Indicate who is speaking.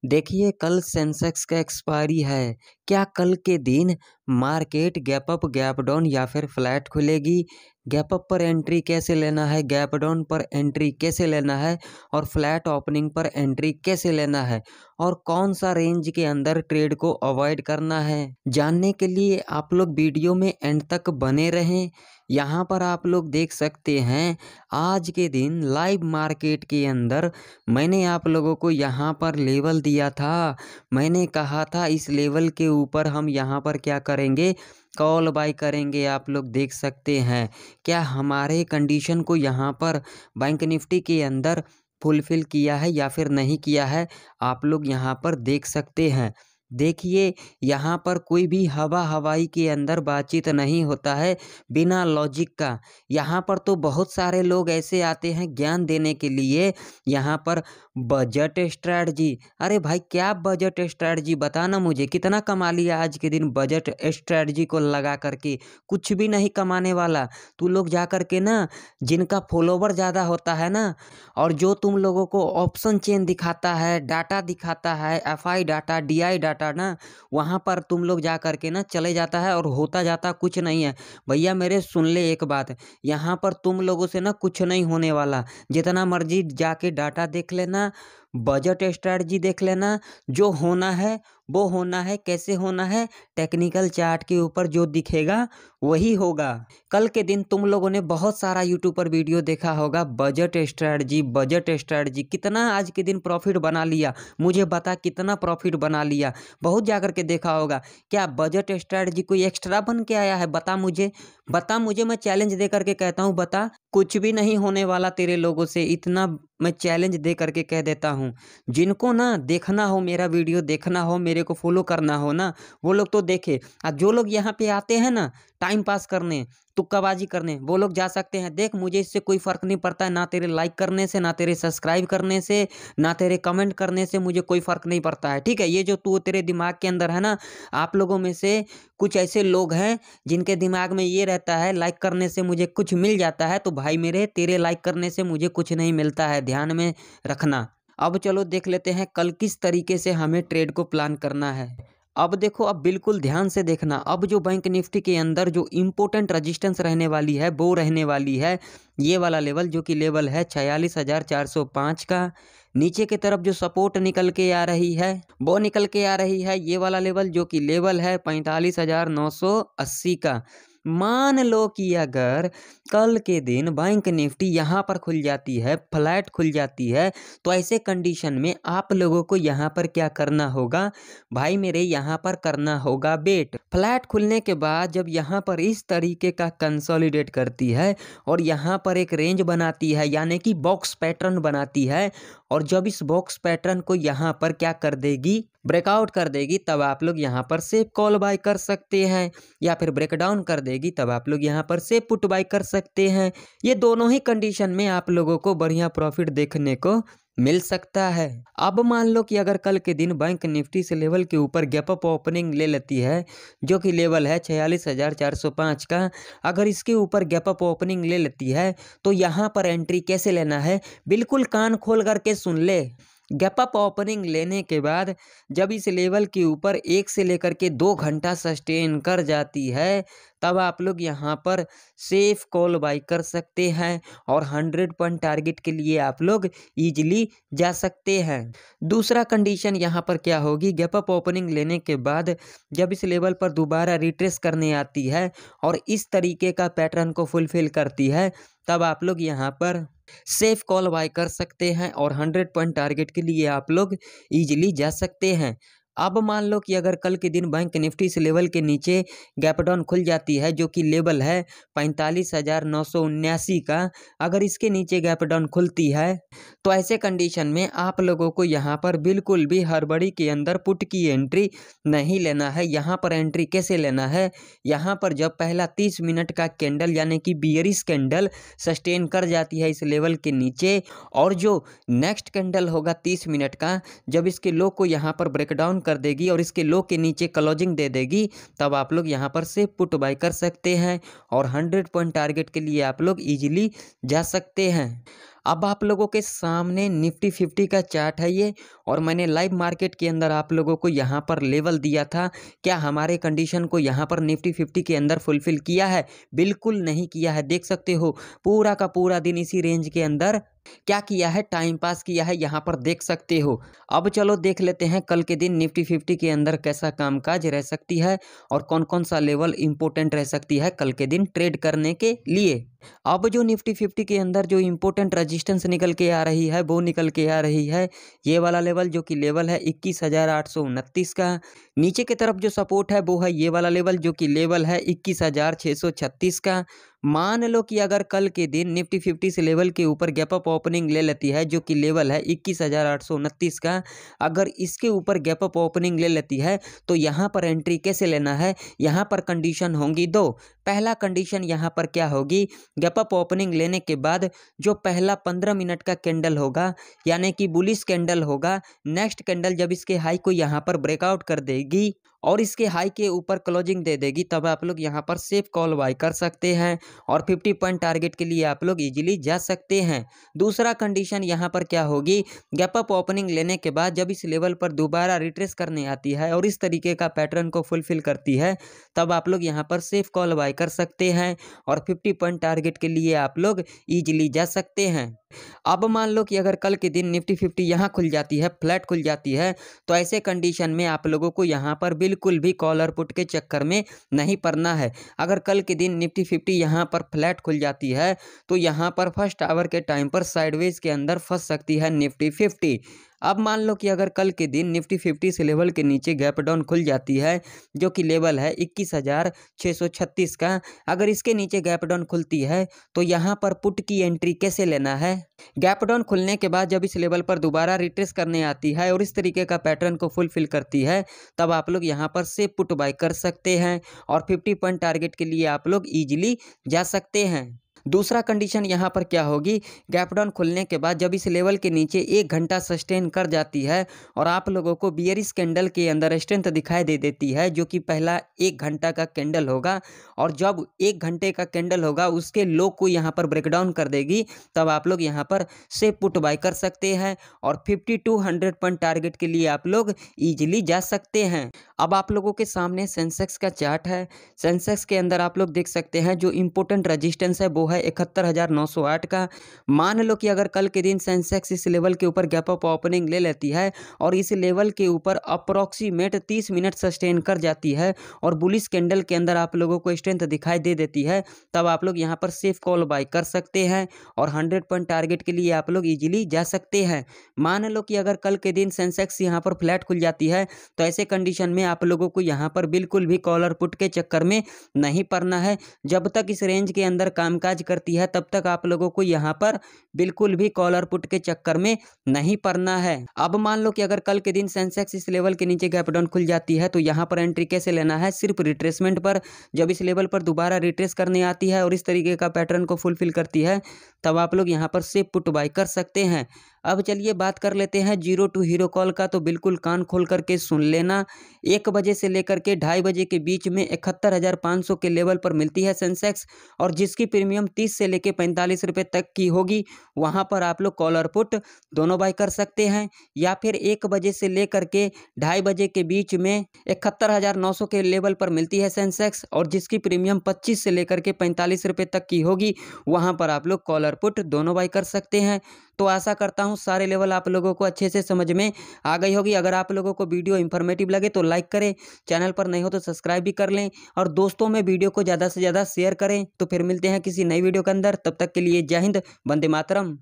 Speaker 1: देखिए कल सेंसेक्स का एक्सपायरी है। क्या कल के दिन market gap up, gap down या फिर फ्लैट खुलेगी? गैप अप पर एंट्री कैसे लेना है, गैप डाउन पर एंट्री कैसे लेना है और फ्लैट ओपनिंग पर एंट्री कैसे लेना है और कौन सा रेंज के अंदर ट्रेड को अवॉइड करना है, जानने के लिए आप लोग वीडियो में एंड तक बने रहें। यहाँ पर आप लोग देख सकते हैं आज के दिन लाइव मार्केट के अंदर मैंने आप लोगों को यहाँ पर लेवल दिया था। मैंने कहा था इस लेवल के ऊपर हम यहाँ पर क्या करेंगे, कॉल बाय करेंगे। आप लोग देख सकते हैं क्या हमारे कंडीशन को यहाँ पर बैंक निफ्टी के अंदर फुलफिल किया है या फिर नहीं किया है, आप लोग यहाँ पर देख सकते हैं। देखिए यहाँ पर कोई भी हवाई के अंदर बातचीत नहीं होता है बिना लॉजिक का। यहाँ पर तो बहुत सारे लोग ऐसे आते हैं ज्ञान देने के लिए। यहाँ पर बजट स्ट्रैटेजी, अरे भाई क्या बजट स्ट्रैटेजी, बताना मुझे कितना कमा लिया आज के दिन बजट स्ट्रैटेजी को लगा करके? कुछ भी नहीं कमाने वाला। तू लोग जा कर के ना, जिनका फॉलोवर ज़्यादा होता है ना, और जो तुम लोगों को ऑप्शन चेन दिखाता है, डाटा दिखाता है, एफआई डाटा, डीआई डाटा ना, वहाँ पर तुम लोग जा कर के ना चले जाता है और होता जाता कुछ नहीं है। भैया मेरे सुन ले एक बात, यहाँ पर तुम लोगों से ना कुछ नहीं होने वाला। जितना मर्जी जाके डाटा देख लेना, बजट स्ट्रैटेजी देख लेना, जो होना है वो होना है। कैसे होना है? टेक्निकल चार्ट के ऊपर जो दिखेगा वही होगा। कल के दिन तुम लोगों ने बहुत सारा यूट्यूब पर वीडियो देखा होगा, बजट स्ट्रैटेजी बजट स्ट्रैटेजी। कितना आज के दिन प्रॉफिट बना लिया, मुझे बता कितना प्रॉफिट बना लिया। बहुत जाकर के देखा होगा। क्या बजट स्ट्रैटेजी कोई एक्स्ट्रा बन के आया है? बता मुझे, बता मुझे, मैं चैलेंज दे करके कहता हूँ, बता। कुछ भी नहीं होने वाला तेरे लोगों से, इतना मैं चैलेंज दे करके कह देता हूँ। जिनको ना देखना हो, मेरा वीडियो देखना हो, मेरे को फॉलो करना हो ना, वो लोग तो देखे। और जो लोग यहाँ पे आते हैं ना टाइम पास करने, तुक्काबाजी करने, वो लोग जा सकते हैं। देख मुझे इससे कोई फ़र्क नहीं पड़ता है, ना तेरे लाइक करने से, ना तेरे सब्सक्राइब करने से, ना तेरे कमेंट करने से मुझे कोई फ़र्क नहीं पड़ता है, ठीक है। ये जो तू तेरे दिमाग के अंदर है ना, आप लोगों में से कुछ ऐसे लोग हैं जिनके दिमाग में ये रहता है लाइक करने से मुझे कुछ मिल जाता है। तो भाई मेरे, तेरे लाइक करने से मुझे कुछ नहीं मिलता है, ध्यान में रखना। अब चलो देख लेते हैं कल किस तरीके से हमें ट्रेड को प्लान करना है। अब देखो, अब बिल्कुल ध्यान से देखना। अब जो बैंक निफ्टी के अंदर जो इम्पोर्टेंट रेजिस्टेंस रहने वाली है वो रहने वाली है ये वाला लेवल, जो कि लेवल है 46,405 का। नीचे की तरफ जो सपोर्ट निकल के आ रही है वो निकल के आ रही है ये वाला लेवल, जो कि लेवल है 45,980 का। मान लो कि अगर कल के दिन बैंक निफ्टी यहाँ पर खुल जाती है, फ्लैट खुल जाती है, तो ऐसे कंडीशन में आप लोगों को यहाँ पर क्या करना होगा भाई मेरे? यहाँ पर करना होगा वेट। फ्लैट खुलने के बाद जब यहाँ पर इस तरीके का कंसोलिडेट करती है और यहाँ पर एक रेंज बनाती है, यानी कि बॉक्स पैटर्न बनाती है, और जब इस बॉक्स पैटर्न को यहाँ पर क्या कर देगी, ब्रेकआउट कर देगी, तब आप लोग यहाँ पर से कॉल बाय कर सकते हैं। या फिर ब्रेकडाउन कर देगी तब आप लोग यहाँ पर से पुट बाय कर सकते हैं। ये दोनों ही कंडीशन में आप लोगों को बढ़िया प्रॉफिट देखने को मिल सकता है। अब मान लो कि अगर कल के दिन बैंक निफ्टी से लेवल के ऊपर गैप अप ओपनिंग ले लेती है, जो कि लेवल है 46,405 का, अगर इसके ऊपर गैप अप ओपनिंग ले लेती है तो यहाँ पर एंट्री कैसे लेना है, बिल्कुल कान खोल करके सुन ले। गैप अप ओपनिंग लेने के बाद जब इस लेवल के ऊपर 1 से लेकर के 2 घंटा सस्टेन कर जाती है, तब आप लोग यहाँ पर सेफ कॉल बाय कर सकते हैं और 100 पॉइंट टारगेट के लिए आप लोग ईजिली जा सकते हैं। दूसरा कंडीशन यहाँ पर क्या होगी, गैप अप ओपनिंग लेने के बाद जब इस लेवल पर दोबारा रिट्रेस करने आती है और इस तरीके का पैटर्न को फुलफिल करती है, तब आप लोग यहाँ पर सेफ कॉल बाय कर सकते हैं और 100 पॉइंट टारगेट के लिए आप लोग ईजिली जा सकते हैं। अब मान लो कि अगर कल के दिन बैंक निफ्टी से लेवल के नीचे गैप डाउन खुल जाती है, जो कि लेवल है 45,979 का, अगर इसके नीचे गैप डाउन खुलती है तो ऐसे कंडीशन में आप लोगों को यहाँ पर बिल्कुल भी हड़बड़ी के अंदर पुट की एंट्री नहीं लेना है। यहाँ पर एंट्री कैसे लेना है, यहाँ पर जब पहला 30 मिनट का कैंडल यानी कि बियरिश कैंडल सस्टेन कर जाती है इस लेवल के नीचे, और जो नेक्स्ट कैंडल होगा 30 मिनट का, जब इसके लो को यहाँ पर ब्रेकडाउन कर देगी और इसके लो के नीचे क्लोजिंग दे देगी, तब आप लोग यहाँ पर से पुट बाय कर सकते हैं और 100 पॉइंट टारगेट के लिए आप लोग इजीली जा सकते हैं। अब आप लोगों के सामने निफ्टी 50 का चार्ट है ये, और मैंने लाइव मार्केट के अंदर आप लोगों को यहाँ पर लेवल दिया था, क्या हमारे कंडीशन को यहाँ पर निफ्टी 50 के अंदर फुलफिल किया है? बिल्कुल नहीं किया है। देख सकते हो पूरा का पूरा दिन इसी रेंज के अंदर क्या किया है, टाइम पास किया है, यहाँ पर देख सकते हो। अब चलो देख लेते हैं कल के दिन निफ्टी 50 के अंदर कैसा कामकाज रह सकती है और कौन कौन सा लेवल इंपॉर्टेंट रह सकती है कल के दिन ट्रेड करने के लिए। अब जो निफ्टी 50 के अंदर जो इंपॉर्टेंट रेजिस्टेंस निकल के आ रही है वो निकल के आ रही है ये वाला लेवल, जो कि लेवल है 21,829 का। नीचे की तरफ जो सपोर्ट है वो है ये वाला लेवल, जो कि लेवल है 21,636 का। मान लो कि अगर कल के दिन निफ्टी 50 से लेवल के ऊपर गैप अप ओपनिंग ले लेती है, जो कि लेवल है 21,829 का, अगर इसके ऊपर गैप अप ओपनिंग ले लेती है तो यहाँ पर एंट्री कैसे लेना है? यहाँ पर कंडीशन होंगी दो। पहला कंडीशन यहाँ पर क्या होगी, गैप अप ओपनिंग लेने के बाद जो पहला 15 मिनट का कैंडल होगा यानी कि बुलिश कैंडल होगा, नेक्स्ट कैंडल जब इसके हाई को यहाँ पर ब्रेकआउट कर देगी और इसके हाई के ऊपर क्लोजिंग दे देगी, तब आप लोग यहाँ पर सेफ कॉल बाय कर सकते हैं और 50 पॉइंट टारगेट के लिए आप लोग इजीली जा सकते हैं। दूसरा कंडीशन यहाँ पर क्या होगी, गैप अप ओपनिंग लेने के बाद जब इस लेवल पर दोबारा रिट्रेस करने आती है और इस तरीके का पैटर्न को फुलफिल करती है, तब आप लोग यहाँ पर सेफ कॉल बाय कर सकते हैं और 50 पॉइंट टारगेट के लिए आप लोग इजीली जा सकते हैं। अब मान लो कि अगर कल के दिन निफ्टी 50 यहाँ खुल जाती है, फ्लैट खुल जाती है, तो ऐसे कंडीशन में आप लोगों को यहाँ पर बिल्कुल भी कॉलर पुट के चक्कर में नहीं पड़ना है। अगर कल के दिन निफ्टी 50 यहाँ पर फ्लैट खुल जाती है तो यहाँ पर फर्स्ट आवर के टाइम पर साइडवेज के अंदर फंस सकती है निफ्टी 50। अब मान लो कि अगर कल के दिन निफ्टी 50 से लेवल के नीचे गैप डाउन खुल जाती है, जो कि लेवल है 21,636 का, अगर इसके नीचे गैप डाउन खुलती है तो यहाँ पर पुट की एंट्री कैसे लेना है? गैप डाउन खुलने के बाद जब इस लेवल पर दोबारा रिट्रेस करने आती है और इस तरीके का पैटर्न को फुलफिल करती है, तब आप लोग यहाँ पर से पुट बाय कर सकते हैं और 50 पॉइंट टारगेट के लिए आप लोग इजीली जा सकते हैं। दूसरा कंडीशन यहाँ पर क्या होगी, गैप डाउन खुलने के बाद जब इस लेवल के नीचे 1 घंटा सस्टेन कर जाती है और आप लोगों को बियरिश कैंडल के अंदर स्ट्रेंथ दिखाई दे देती है, जो कि पहला 1 घंटा का कैंडल होगा, और जब 1 घंटे का कैंडल होगा उसके लो को यहाँ पर ब्रेकडाउन कर देगी, तब आप लोग यहाँ पर से पुट बाय कर सकते हैं और 50 to 100 पॉइंट टारगेट के लिए आप लोग ईजिली जा सकते हैं। अब आप लोगों के सामने सेंसेक्स का चार्ट है। सेंसेक्स के अंदर आप लोग देख सकते हैं जो इंपॉर्टेंट रजिस्टेंस है वो है 71,908 का। मान लो कि अगर कल के दिन सेंसेक्स इस लेवल के ऊपर गैप अप ओपनिंग ले लेती है और इस लेवल के ऊपर अप्रोक्सीमेट 30 मिनट सस्टेन कर जाती है और बुलिश कैंडल के अंदर आप लोगों को स्ट्रेंथ दिखाई दे देती है, तब आप लोग यहाँ पर सेफ कॉल बाय कर सकते हैं और 100 पॉइंट टारगेट के लिए आप लोग इजीली जा सकते हैं। मान लो कि अगर कल के दिन सेंसेक्स यहाँ पर फ्लैट खुल जाती है तो ऐसे कंडीशन में आप लोगों को यहाँ पर बिल्कुल भी कॉलर पुट के चक्कर में नहीं पड़ना है। जब तक इस रेंज के अंदर कामकाज करती है तब तक आप लोगों को यहाँ पर बिल्कुल भी कॉलर पुट के चक्कर में नहीं पड़ना है। अब मान लो कि अगर कल के दिन सेंसेक्स इस लेवल के नीचे गैप डाउन खुल जाती है तो यहाँ पर एंट्री कैसे लेना है, सिर्फ रिट्रेसमेंट पर। जब इस लेवल पर दोबारा रिट्रेस करने आती है और इस तरीके का पैटर्न को फुलफिल करती है, तब आप लोग यहाँ पर से पुट बाय कर सकते हैं। अब चलिए बात कर लेते हैं जीरो टू हीरो कॉल का, तो बिल्कुल कान खोल करके सुन लेना। 1 बजे से लेकर के 2:30 बजे के बीच में 71,500 के लेवल पर मिलती है सेंसेक्स, और जिसकी प्रीमियम 30 से लेकर 45 रुपये तक की होगी, वहां पर आप लोग कॉल और पुट दोनों बाय कर सकते हैं। या फिर 1 बजे से लेकर के 2:30 बजे के बीच में 71,900 के लेवल पर मिलती है सेंसेक्स, और जिसकी प्रीमियम 25 से लेकर के 45 रुपये तक की होगी, वहां पर आप लोग कॉल और पुट दोनों बाय कर सकते हैं। तो आशा करता हूं सारे लेवल आप लोगों को अच्छे से समझ में आ गई होगी। अगर आप लोगों को वीडियो इंफॉर्मेटिव लगे तो लाइक करें, चैनल पर नहीं हो तो सब्सक्राइब भी कर लें और दोस्तों में वीडियो को ज़्यादा से ज़्यादा शेयर करें। तो फिर मिलते हैं किसी नई वीडियो के अंदर, तब तक के लिए जय हिंद, वंदे मातरम।